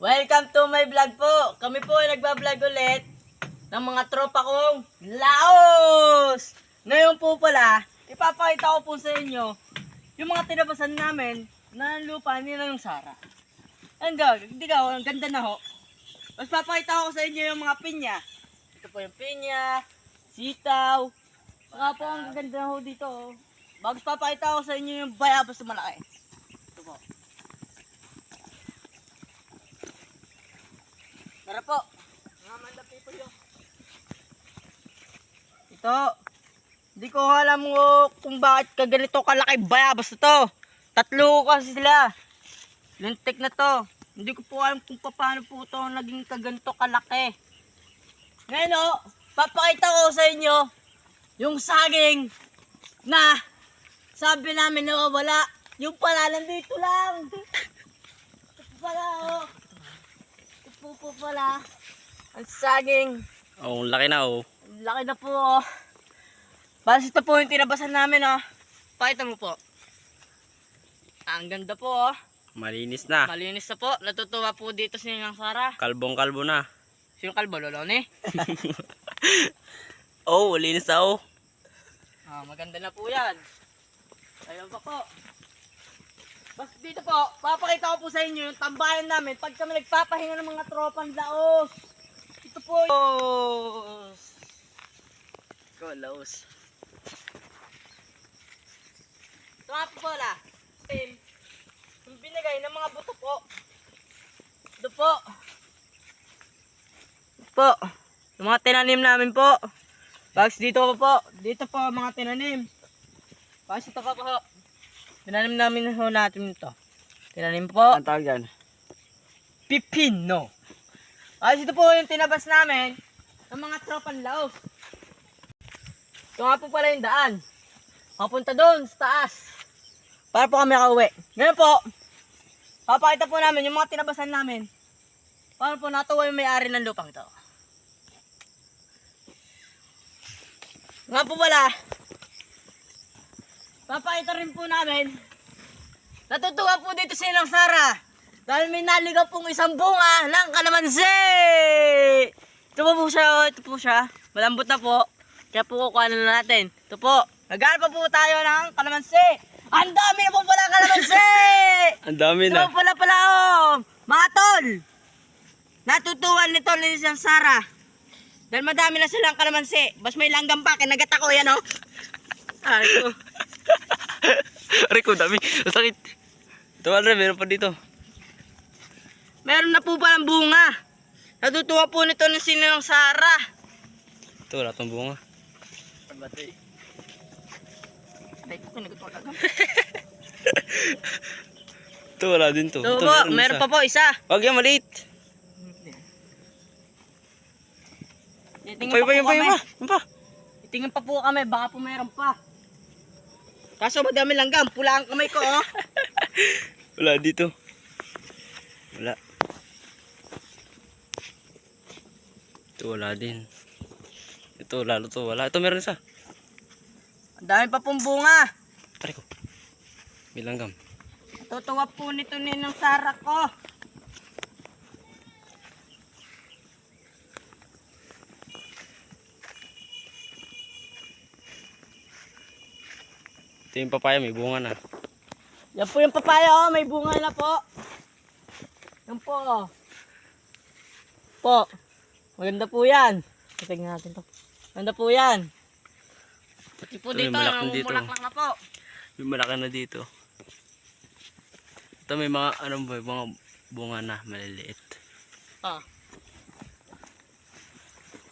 Welcome to my vlog po. Kami po ay nagbablog ulit ng mga tropa kong Laos. Ngayon po pala, ipapakita ko po sa inyo yung mga tinabasan namin na lupa nila ng Sara. Ang ganda na ho. Mas papakita ko sa inyo yung mga pinya. Ito po yung pinya, sitaw. Mga po ang ganda na ho dito. Bagus papakita ko sa inyo yung bayabas na malaki. Ito po. Tara po. Mga manda people yun. Ito. Hindi ko alam kung bakit kaganito kalaki bayabas na to. Tatlo kasi sila. Lintik na to. Hindi ko po alam kung paano po ito naging kaganito kalaki. Ngayon papakita ko sa inyo yung saging na sabi namin na wala. Yung pala nandito lang. Ito pala Ito po pala. Ang saging. Oh, laki na oh. Laki na po Basta ito po yung tinabasan namin Pakita mo po. Ang ganda po Malinis na. Malinis na po. Natutuwa po dito si Ninang Sara. Kalbong-kalbo na. Sino kalbo? Lolo ni? Oh, malinis na oh. Maganda na po yan. Ayun pa po. Basta dito po, papakita ko po sa inyo yung tambayan namin pag kami nagpapahinga ng mga tropang Laos. Ito po Laos. Go, Laos. Ito nga po pala. Yung binigay ng mga buto po. Ito po. Ito po. Yung mga tinanim namin po. Bags dito po. Dito po mga tinanim. Bags ito po. Tinanim namin natin ito. Tinanim po. Ang tawag dyan? Pipino. Bags ito po yung tinabas namin ng mga tropang Laos. Ito nga po pala yung daan. Papunta doon sa taas. Para po kami nakauwi. Ngayon po, papakita po namin yung mga tinabasan namin. Paano po natuwa yung may-ari ng lupang ito. Nga po pala, papakita rin po namin, natutuwa po dito si Ninang Sara. Dahil may naligaw pong isang bunga ng kalamansi. Ito po siya. Malambot na po. Kaya po kukuha na natin. Ito po, naghanap pa po tayo ng kalamansi. Ang dami na po pala kalamansi! Ang dami na. Ito pala mga tol! Natutuwan nito ni Ninang Sara. Dahil madami na silang kalamansi. Bas may langgam pa, kinagat ako yan ito. Rico, dami. Masakit. Ito wala, meron pa dito. Meron na po palang bunga. Natutuwa po nito ni Ninang Sara. Ito, wala itong bunga. Batay. Aray ko, kinagat ko lang. Ito, wala din to. Ito Ito, po, meron pa po isa. Wag yan, maliit. Titingin Pa. Titingin pa po kami, baka po meron pa. Kaso madami langgam, pula ang kamay ko Wala dito. Wala. Ito, wala din. Ito, lalo to. Wala. Ito, meron isa. Ang dami pa pong bunga. Pare ko. May langgam. Natutuwa po nito ni Ninang Sara ko. Ito yung papaya, may bunga na. Yan po yung papaya may bunga na po. Yan po Po. Maganda po yan. Tignan natin to. Maganda po yan. Pati po Ito, dito, may malaking dito. namumulaklak na po. May malaki na dito. Ito may mga mga bunga na maliliit.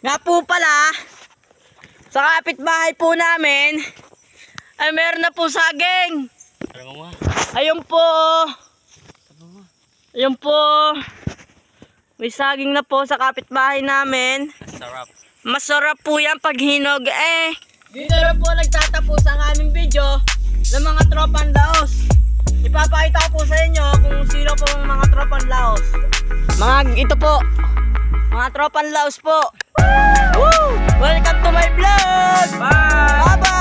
Nga po pala, sa kapitbahay po namin, ay meron na po saging. Ano mo nga? Ayun po. Ayun po. May saging na po sa kapitbahay namin. Sarap. Masarap po yan pag hinog Dito na po nagtatapos ang aming video ng mga tropang Laos. Ipapakita ko po sa inyo kung sino po ang mga tropang Laos. Ito po. Mga tropang Laos po. Woo! Welcome to my vlog! Bye! Bye-bye!